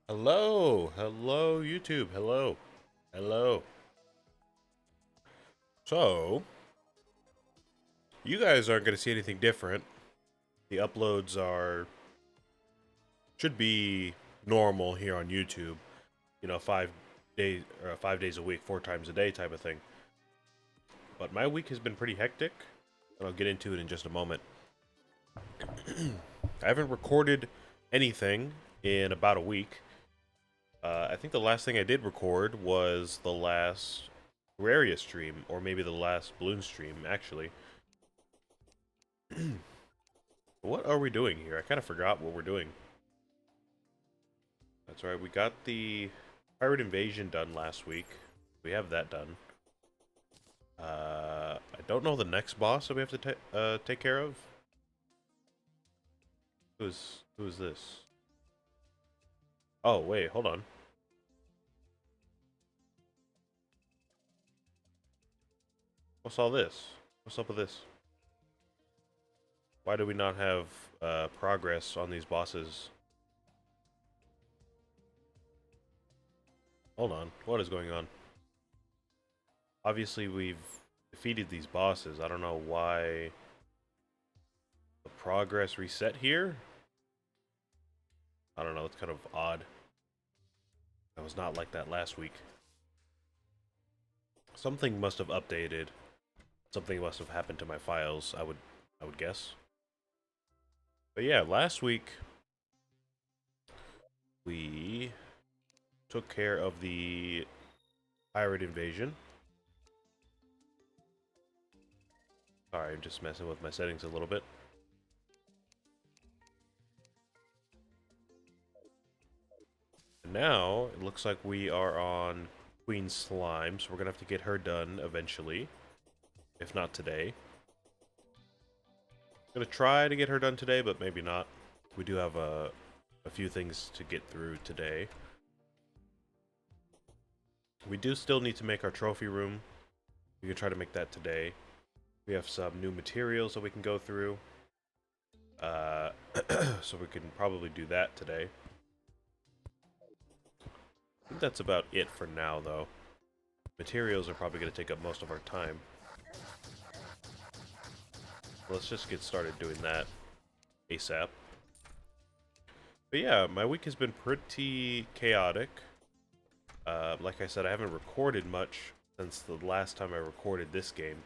Hello, YouTube. Hello. So, you guys aren't going to see anything different. The uploads should be normal here on YouTube. 5 days, 5 days a week, 4 times a day type of thing. But my week has been pretty hectic, and I'll get into it in just a moment. I haven't recorded anything in about a week. I think the last thing I did record was the last Terraria stream, or maybe the last Bloon stream, actually. What are we doing here? I kind of forgot what we're doing. That's right, we got the Pirate Invasion done last week. We have that done. I don't know the next boss that we have to take care of. Who's this? Oh, wait, hold on. What's all this? What's up with this? Why do we not have progress on these bosses? Hold on, what is going on? Obviously, we've defeated these bosses. I don't know why the progress reset here. I don't know, it's kind of odd. That was not like that last week. Something must have updated. Something must have happened to my files, I would guess. But yeah, last week we took care of the pirate invasion. Sorry, I'm just messing with my settings a little bit. And now it looks like we are on Queen Slime, so we're gonna have to get her done eventually, if not today. I'm gonna try to get her done today, but maybe not. We do have a few things to get through today. We do still need to make our trophy room. We can try to make that today. We have some new materials that we can go through. Uh, so we can probably do that today. I think that's about it for now, though. Materials are probably going to take up most of our time. Let's just get started doing that ASAP. But yeah, my week has been pretty chaotic. Like I said, I haven't recorded much since the last time I recorded this game.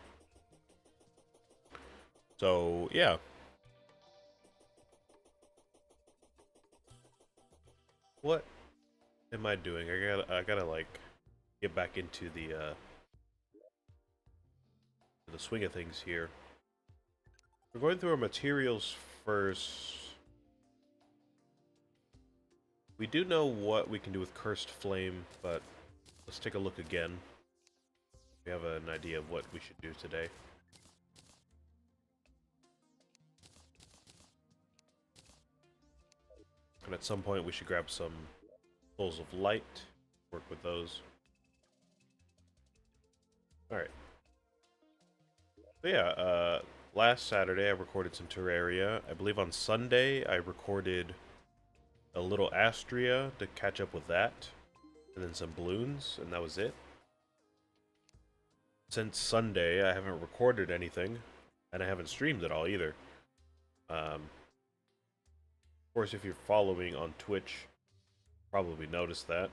So, yeah. What am I doing? I gotta like get back into the swing of things here. We're going through our materials first. We do know what we can do with Cursed Flame, but let's take a look again. We have an idea of what we should do today. And at some point we should grab some Souls of Light, work with those. Alright. So yeah, last Saturday I recorded some Terraria. I believe on Sunday I recorded a little Astria to catch up with that. And then some balloons, and that was it. Since Sunday I haven't recorded anything, and I haven't streamed at all either. Of course, if you're following on Twitch, probably noticed that.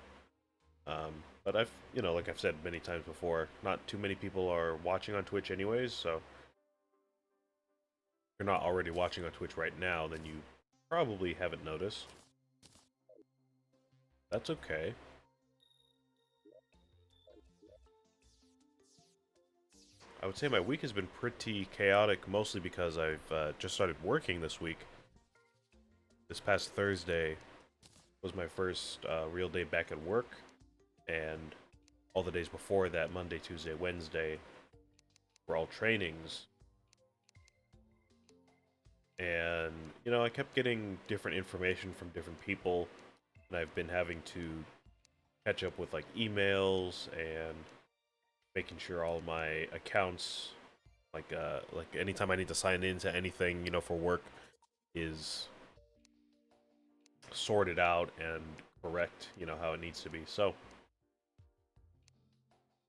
But like I've said many times before, not too many people are watching on Twitch anyways, so if you're not already watching on Twitch right now, then you probably haven't noticed. That's okay. I would say my week has been pretty chaotic, mostly because I've just started working this week. This past Thursday was my first real day back at work, and all the days before that, Monday, Tuesday, Wednesday, were all trainings. And, I kept getting different information from different people, and I've been having to catch up with, like, emails and making sure all my accounts, like anytime I need to sign into anything, for work, is sorted out and correct, how it needs to be. So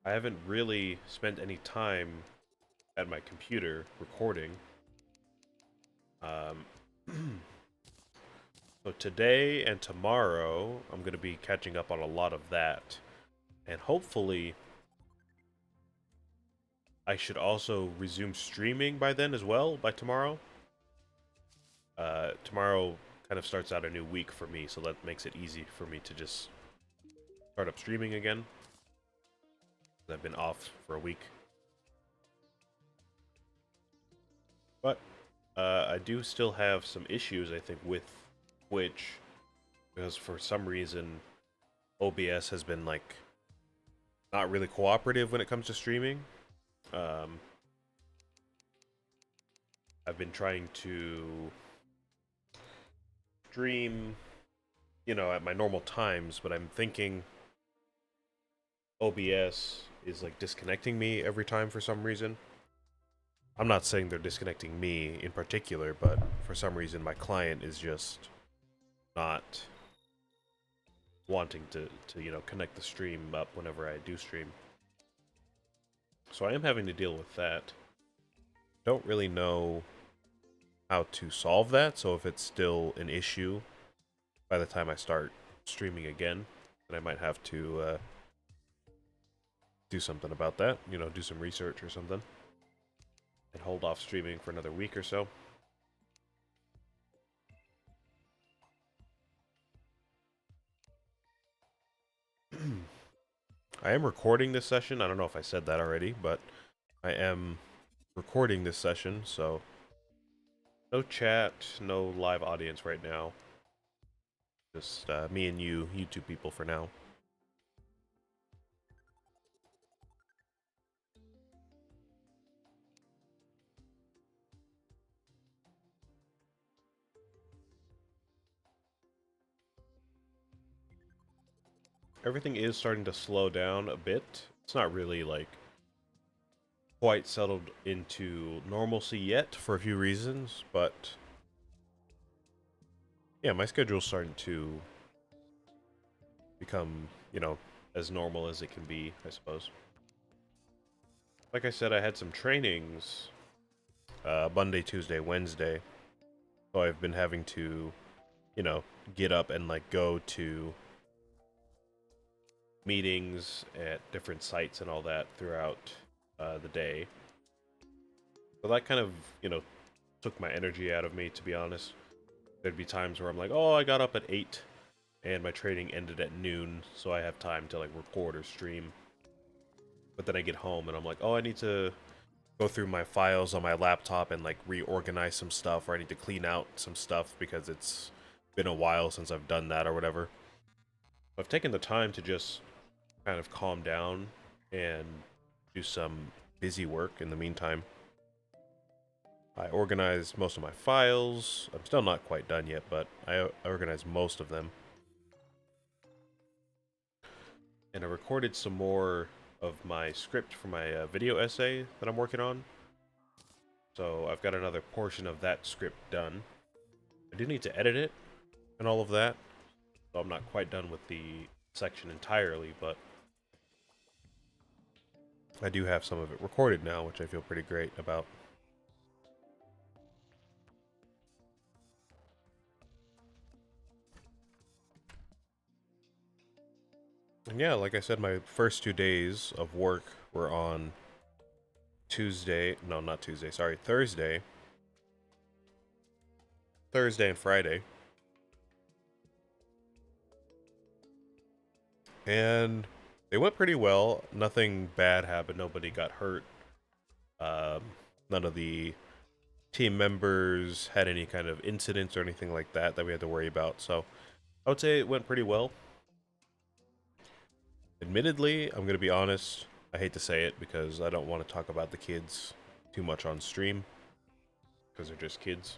I haven't really spent any time at my computer recording. Um, so today and tomorrow, I'm going to be catching up on a lot of that. And hopefully, I should also resume streaming by then as well, by tomorrow. Tomorrow kind of starts out a new week for me, so that makes it easy for me to just start up streaming again. I've been off for a week. But I do still have some issues, I think, with Twitch, because for some reason, OBS has been, like, not really cooperative when it comes to streaming. I've been trying to stream, at my normal times, but I'm thinking OBS is, like, disconnecting me every time for some reason. I'm not saying they're disconnecting me in particular, but for some reason my client is just not wanting to connect the stream up whenever I do stream. So I am having to deal with that. Don't really know how to solve that, so if it's still an issue by the time I start streaming again, then I might have to do something about that, do some research or something, and hold off streaming for another week or so. I am recording this session. I don't know if I said that already, but I am recording this session, so no chat, no live audience right now. Just me and you two people for now. Everything is starting to slow down a bit. It's not really, like, quite settled into normalcy yet for a few reasons, but yeah, my schedule's starting to become, as normal as it can be, I suppose. Like I said, I had some trainings Monday, Tuesday, Wednesday, so I've been having to, get up and, like, go to meetings at different sites and all that throughout the day. So that kind of, took my energy out of me, to be honest. There'd be times where I'm like, oh, I got up at 8 and my training ended at noon, so I have time to, like, record or stream. But then I get home and I'm like, oh, I need to go through my files on my laptop and, like, reorganize some stuff, or I need to clean out some stuff because it's been a while since I've done that or whatever. I've taken the time to just kind of calm down and do some busy work in the meantime. I organized most of my files. I'm still not quite done yet, but I organized most of them. And I recorded some more of my script for my video essay that I'm working on. So I've got another portion of that script done. I do need to edit it and all of that, so I'm not quite done with the section entirely, but I do have some of it recorded now, which I feel pretty great about. And yeah, like I said, my first 2 days of work were on Thursday and Friday. And they went pretty well. Nothing bad happened. Nobody got hurt. None of the team members had any kind of incidents or anything like that we had to worry about. So I would say it went pretty well. Admittedly, I'm going to be honest, I hate to say it because I don't want to talk about the kids too much on stream because they're just kids.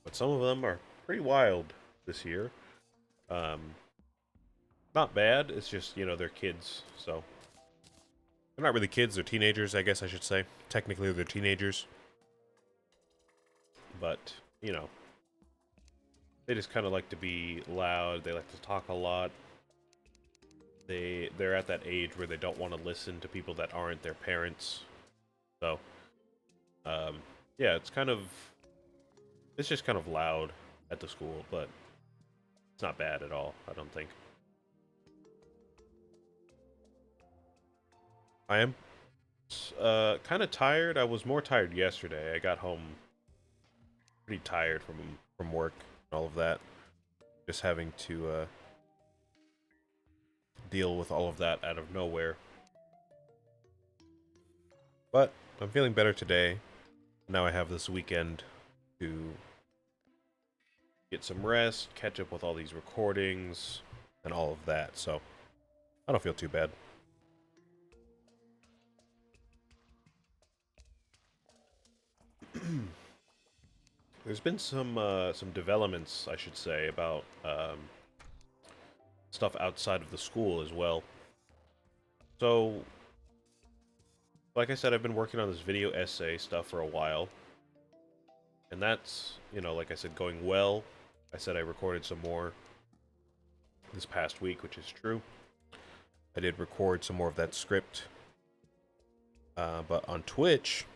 But some of them are pretty wild this year. Not bad, it's just, they're kids, so. They're not really kids, they're teenagers, I guess I should say. Technically, they're teenagers. But, They just kind of like to be loud. They like to talk a lot. They're at that age where they don't want to listen to people that aren't their parents. So, um, yeah, it's just kind of loud at the school, but it's not bad at all, I don't think. I am kind of tired. I was more tired yesterday. I got home pretty tired from work and all of that. Just having to deal with all of that out of nowhere. But I'm feeling better today. Now I have this weekend to get some rest, catch up with all these recordings, and all of that. So I don't feel too bad. There's been some developments, I should say, about stuff outside of the school as well. So, like I said, I've been working on this video essay stuff for a while, and that's, like I said, going well. I said I recorded some more this past week, which is true. I did record some more of that script, but on Twitch,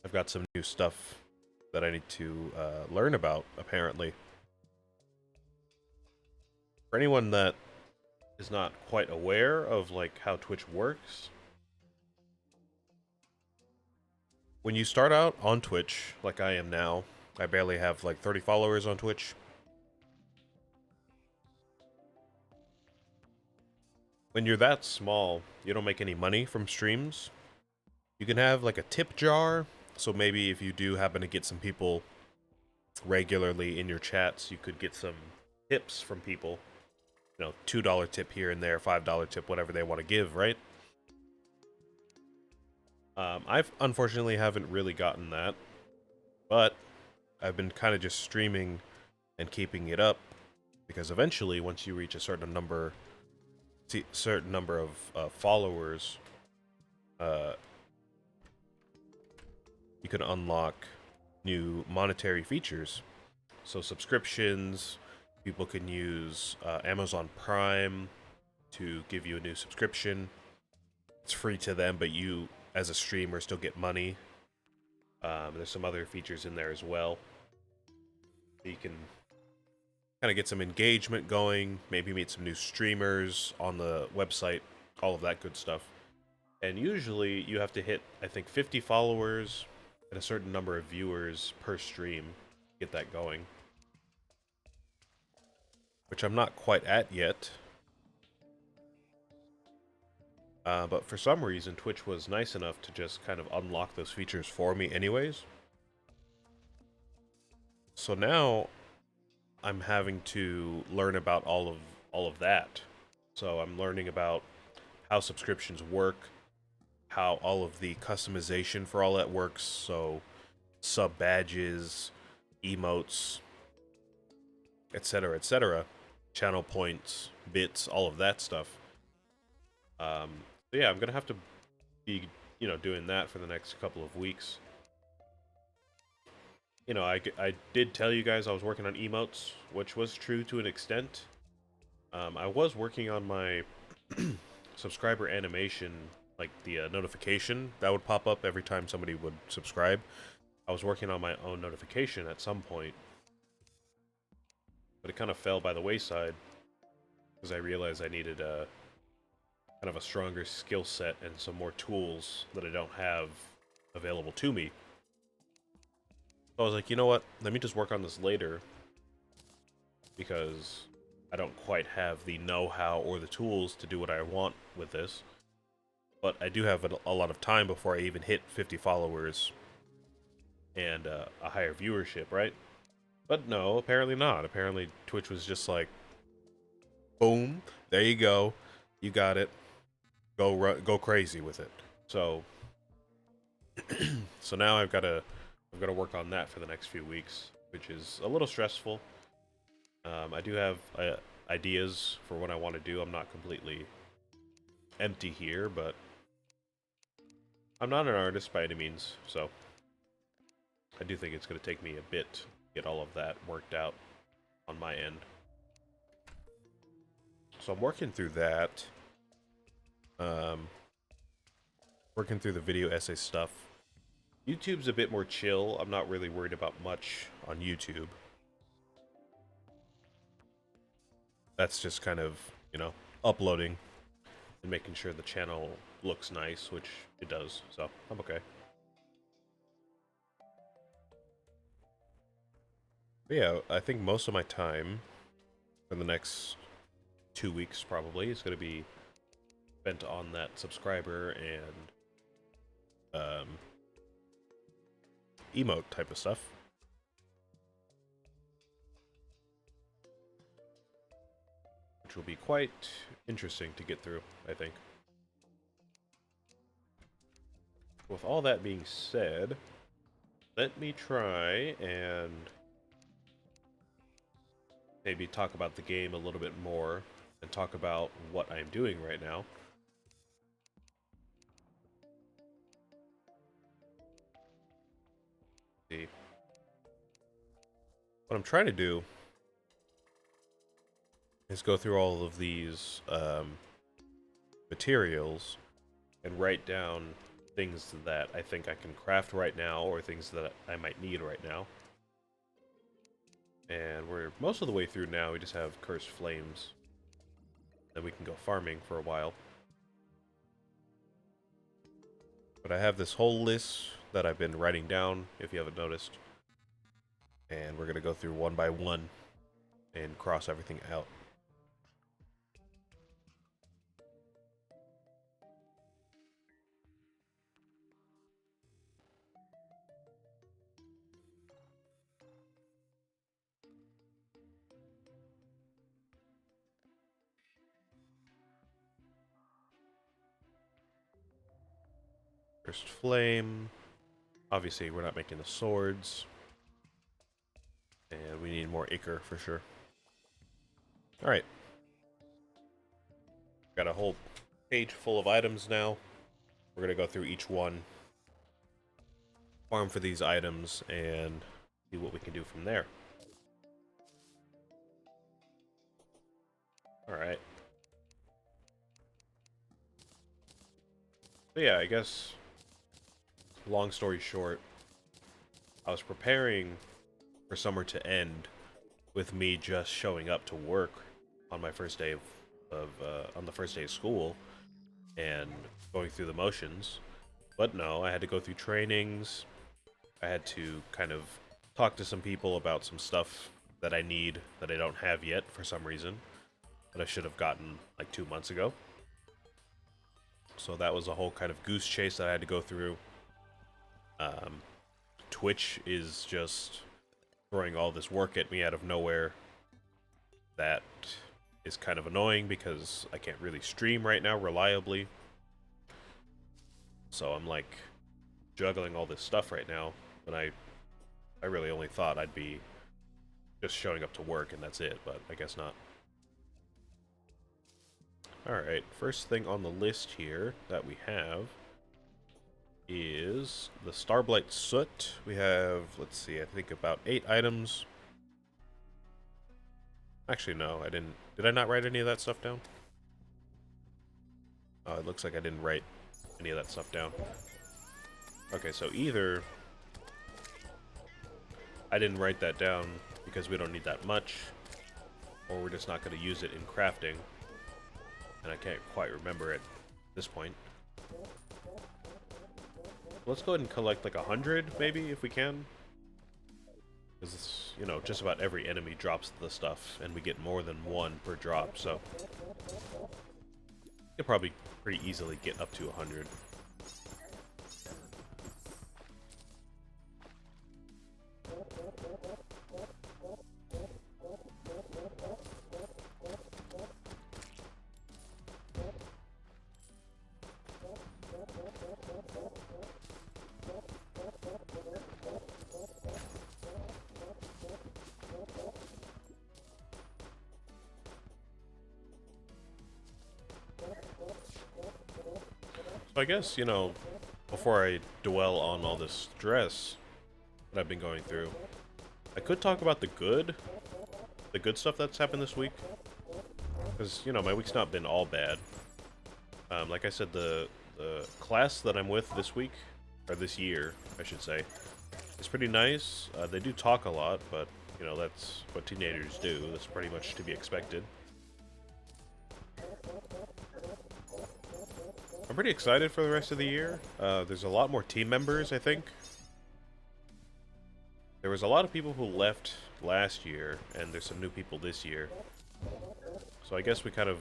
I've got some new stuff that I need to learn about, apparently. For anyone that is not quite aware of like how Twitch works, when you start out on Twitch, like I am now, I barely have like 30 followers on Twitch. When you're that small, you don't make any money from streams. You can have like a tip jar, so maybe if you do happen to get some people regularly in your chats, you could get some tips from people. $2 tip here and there, $5 tip, whatever they want to give, right? I've unfortunately haven't really gotten that, but I've been kind of just streaming and keeping it up because eventually, once you reach a certain number of followers, uh, you can unlock new monetary features. So subscriptions, people can use Amazon Prime to give you a new subscription. It's free to them, but you, as a streamer, still get money. There's some other features in there as well. You can kind of get some engagement going, maybe meet some new streamers on the website, all of that good stuff. And usually you have to hit, I think, 50 followers and a certain number of viewers per stream to get that going. Which I'm not quite at yet. But for some reason, Twitch was nice enough to just kind of unlock those features for me anyways. So now I'm having to learn about all of that. So I'm learning about how subscriptions work, how all of the customization for all that works. So sub badges, emotes, etc., etc., channel points, bits, all of that stuff. So yeah, I'm gonna have to be, doing that for the next couple of weeks. I did tell you guys I was working on emotes, which was true to an extent. I was working on my subscriber animation, like the notification that would pop up every time somebody would subscribe. I was working on my own notification at some point, but it kind of fell by the wayside because I realized I needed a kind of a stronger skill set and some more tools that I don't have available to me. So I was like, you know what? Let me just work on this later because I don't quite have the know-how or the tools to do what I want with this. But I do have a lot of time before I even hit 50 followers and a higher viewership, right? But no, apparently not. Apparently Twitch was just like, boom, there you go, you got it, go crazy with it. So, so now I've got to work on that for the next few weeks, which is a little stressful. I do have ideas for what I want to do. I'm not completely empty here, but I'm not an artist by any means, so I do think it's going to take me a bit get all of that worked out on my end. So I'm working through that. Um, Working through the video essay stuff. YouTube's a bit more chill. I'm not really worried about much on YouTube. That's just kind of, uploading and making sure the channel looks nice, which it does, so I'm okay. But yeah, I think most of my time for the next 2 weeks probably is going to be spent on that subscriber and emote type of stuff. Which will be quite interesting to get through, I think. With all that being said, let me try and maybe talk about the game a little bit more and talk about what I'm doing right now. See. What I'm trying to do is go through all of these materials and write down things that I think I can craft right now or things that I might need right now. And we're most of the way through now. We just have Cursed Flames. Then we can go farming for a while. But I have this whole list that I've been writing down, if you haven't noticed. And we're going to go through one by one and cross everything out. First Flame. Obviously, we're not making the swords. And we need more Ichor for sure. Alright. Got a whole page full of items now. We're going to go through each one. Farm for these items and see what we can do from there. Alright. So yeah, I guess, long story short, I was preparing for summer to end with me just showing up to work on my first day on the first day of school and going through the motions. But no, I had to go through trainings. I had to kind of talk to some people about some stuff that I need that I don't have yet for some reason, that I should have gotten like 2 months ago. So that was a whole kind of goose chase that I had to go through. Twitch is just throwing all this work at me out of nowhere. That is kind of annoying because I can't really stream right now reliably. So I'm like juggling all this stuff right now, and I really only thought I'd be just showing up to work and that's it, but I guess not. Alright, first thing on the list here that we have is the Starblight Soot. We have, let's see, I think about 8 items. Actually, no, I didn't. Did I not write any of that stuff down? Oh, it looks like I didn't write any of that stuff down. Okay, so either I didn't write that down because we don't need that much, or we're just not going to use it in crafting, and I can't quite remember at this point. Let's go ahead and collect like 100, maybe, if we can. Because, just about every enemy drops the stuff, and we get more than one per drop, so we could probably pretty easily get up to 100. So I guess, before I dwell on all this stress that I've been going through, I could talk about the good stuff that's happened this week. Because, you know, my week's not been all bad. Like I said, the class that I'm with this week, or this year, I should say, is pretty nice. They do talk a lot, but, you know, that's what teenagers do. That's pretty much to be expected. I'm pretty excited for the rest of the year. There's a lot more team members, I think. There was a lot of people who left last year, and there's some new people this year. So I guess we kind of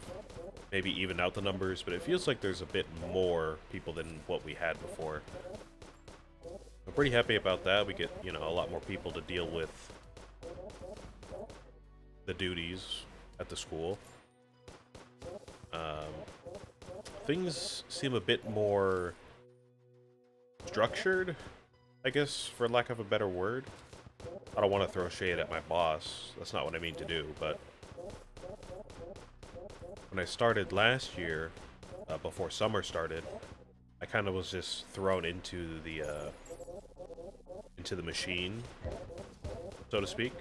maybe even out the numbers, but it feels like there's a bit more people than what we had before. I'm pretty happy about that. We get, you know, a lot more people to deal with the duties at the school. Things seem a bit more structured, I guess, for lack of a better word. I don't want to throw shade at my boss. That's not what I mean to do, but when I started last year, before summer started, I kind of was just thrown into the machine, so to speak.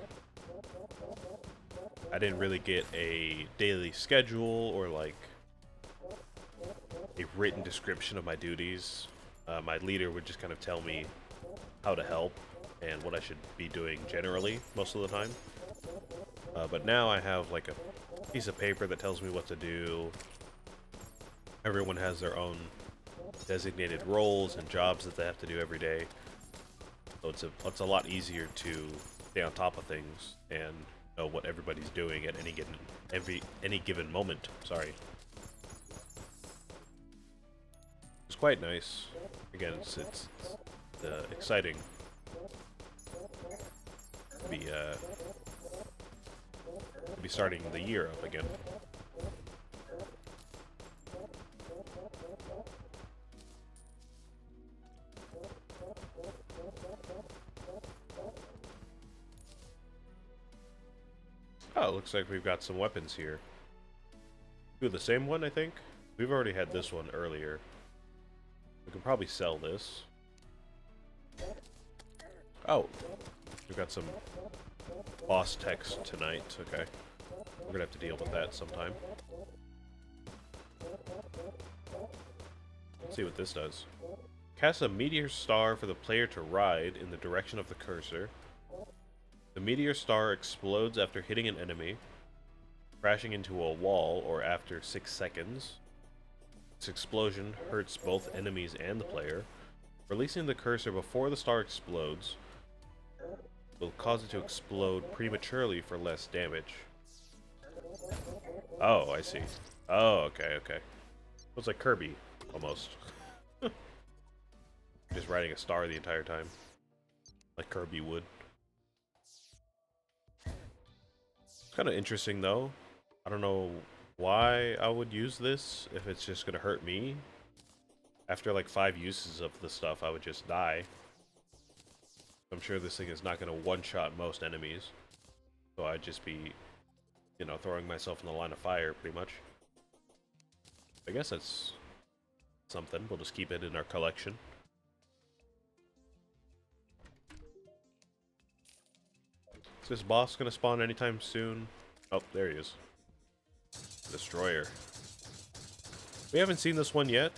I didn't really get a daily schedule or like a written description of my duties. My leader would just kind of tell me how to help and what I should be doing generally most of the time. But now I have like a piece of paper that tells me what to do. Everyone has their own designated roles and jobs that they have to do every day. So it's a lot easier to stay on top of things and know what everybody's doing at any given moment. Sorry. It's quite nice. Again, it's exciting to be starting the year up again. Oh, looks like we've got some weapons here. Ooh, the same one, I think? We've already had this one earlier. We can probably sell this. Oh, we've got some boss text tonight. Okay. We're gonna have to deal with that sometime. Let's see what this does. Cast a meteor star for the player to ride in the direction of the cursor. The meteor star explodes after hitting an enemy, crashing into a wall, or after 6 seconds. This explosion hurts both enemies and the player. Releasing the cursor before the star explodes will cause it to explode prematurely for less damage. Oh, I see. Oh, okay, okay. Looks like Kirby, almost. Just riding a star the entire time. Like Kirby would. It's kind of interesting, though. I don't know why I would use this if it's just going to hurt me. After like 5 uses of the stuff, I would just die. I'm sure this thing is not going to one-shot most enemies. So I'd just be, you know, throwing myself in the line of fire, pretty much. I guess that's something. We'll just keep it in our collection. Is this boss going to spawn anytime soon? Oh, there he is. Destroyer. We haven't seen this one yet.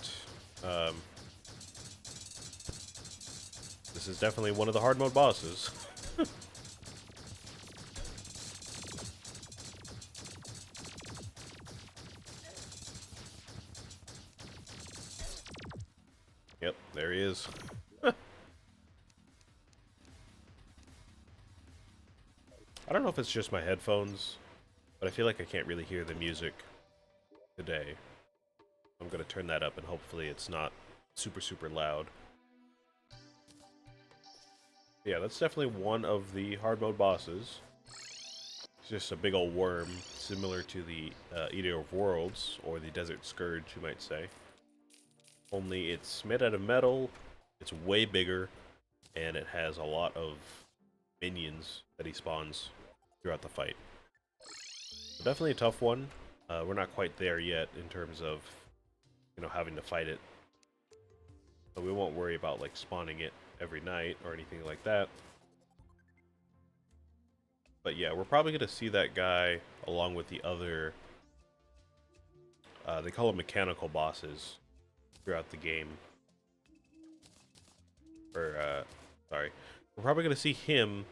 This is definitely one of the hard mode bosses. Yep, there he is. I don't know if it's just my headphones, but I feel like I can't really hear the music today. I'm gonna turn that up and hopefully it's not super loud. Yeah, that's definitely one of the hard mode bosses. It's just a big old worm, similar to the Eater of Worlds, or the Desert Scourge, you might say. Only it's made out of metal, it's way bigger, and it has a lot of minions that he spawns throughout the fight. So definitely a tough one. We're not quite there yet in terms of, you know, having to fight it. So we won't worry about like spawning it every night or anything like that. But yeah, we're probably going to see that guy along with the other, they call them mechanical bosses throughout the game. Or, sorry. We're probably going to see him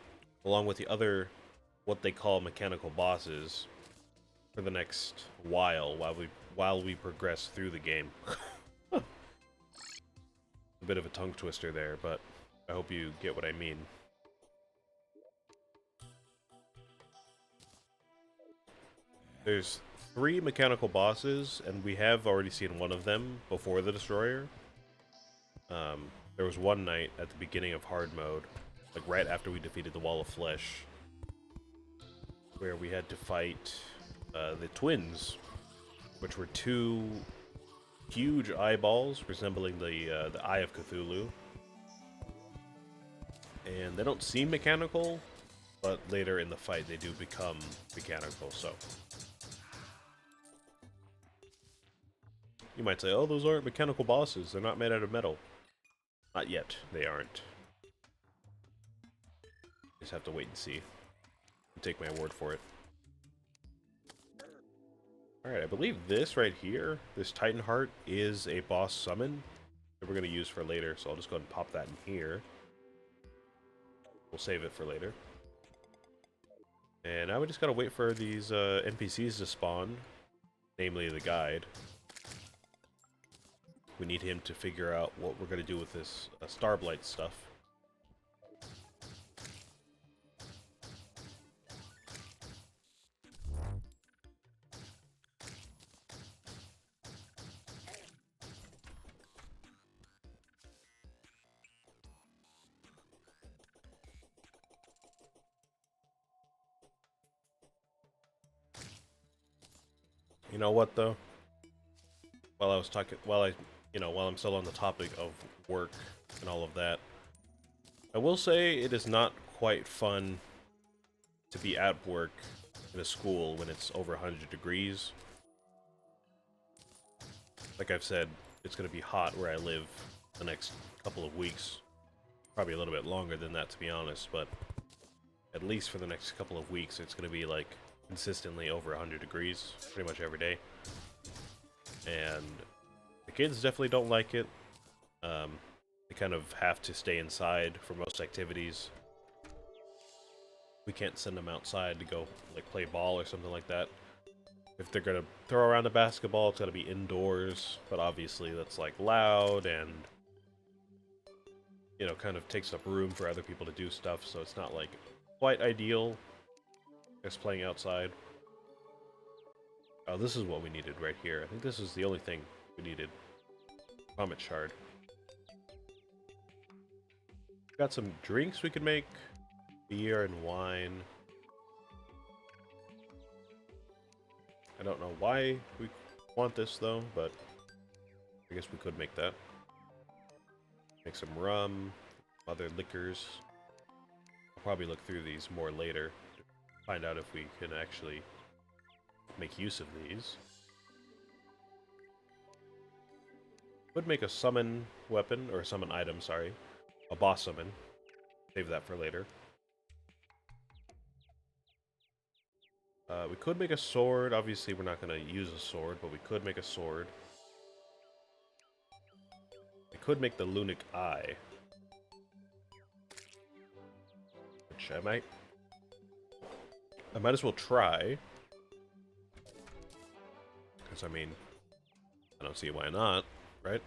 along with the other, what they call mechanical bosses for the next while we progress through the game. A bit of a tongue twister there, but I hope you get what I mean. There's 3 mechanical bosses, and we have already seen one of them before the Destroyer. There was one night at the beginning of hard mode, like right after we defeated the Wall of Flesh, where we had to fight the twins, which were 2 huge eyeballs resembling the Eye of Cthulhu. And they don't seem mechanical, but later in the fight they do become mechanical, so. You might say, oh, those aren't mechanical bosses, they're not made out of metal. Not yet, they aren't. Just have to wait and see. Take my word for it. Alright, I believe this right here, this Titan Heart, is a boss summon that we're going to use for later, so I'll just go ahead and pop that in here. We'll save it for later. And now we just gotta wait for these NPCs to spawn, namely the guide. We need him to figure out what we're gonna do with this Starblight stuff. You know what though? While I'm still on the topic of work and all of that, I will say it is not quite fun to be at work in a school when it's over 100 degrees. Like I've said, it's going to be hot where I live the next couple of weeks. Probably a little bit longer than that, to be honest, but at least for the next couple of weeks, it's going to be like consistently over 100 degrees pretty much every day. And the kids definitely don't like it. They kind of have to stay inside for most activities. We can't send them outside to go like play ball or something like that. If they're gonna throw around a basketball, it's gotta be indoors, but obviously that's like loud and, you know, kind of takes up room for other people to do stuff, so it's not like quite ideal just playing outside. Oh, this is what we needed right here. I think this is the only thing we needed. Comet shard. Got some drinks we could make. Beer and wine. I don't know why we want this though, but I guess we could make that. Make some rum, other liquors. I'll probably look through these more later to find out if we can actually make use of these. Would make a summon weapon, or a summon item, sorry. A boss summon. Save that for later. We could make a sword. Obviously, we're not going to use a sword, but we could make a sword. We could make the Lunic Eye. Which I might as well try. Because, I mean, I don't see why not, right?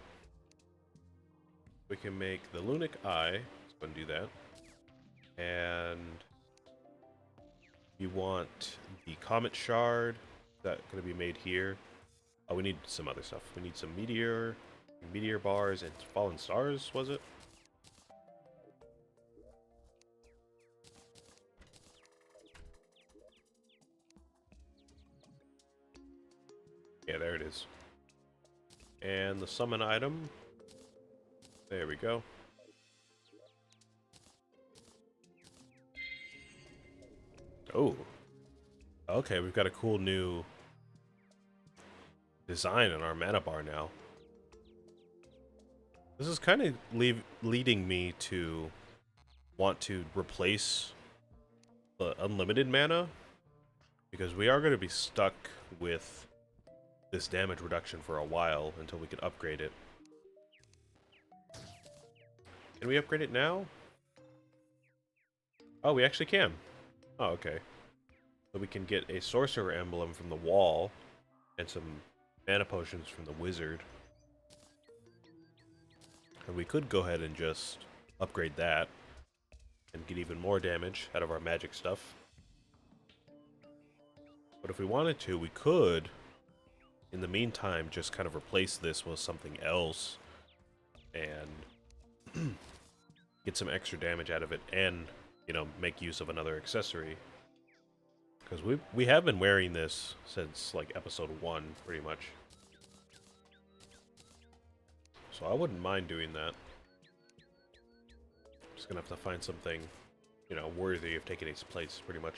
We can make the Lunic Eye. Let's go and do that. And you want the Comet Shard. Is that going to be made here? Oh, we need some other stuff. We need some meteor bars and fallen stars, was it? Yeah, there it is. And the summon item. There we go. Oh. Okay, we've got a cool new design on our mana bar now. This is kind of leading me to want to replace unlimited mana, because we are going to be stuck with this damage reduction for a while until we can upgrade it. Can we upgrade it now? Oh, we actually can. Oh, okay. So we can get a sorcerer emblem from the wall and some mana potions from the wizard. And we could go ahead and just upgrade that and get even more damage out of our magic stuff. But if we wanted to, we could, in the meantime, just kind of replace this with something else and get some extra damage out of it and, you know, make use of another accessory. Because we have been wearing this since, like, episode 1, pretty much. So I wouldn't mind doing that. Just gonna have to find something, you know, worthy of taking its place, pretty much.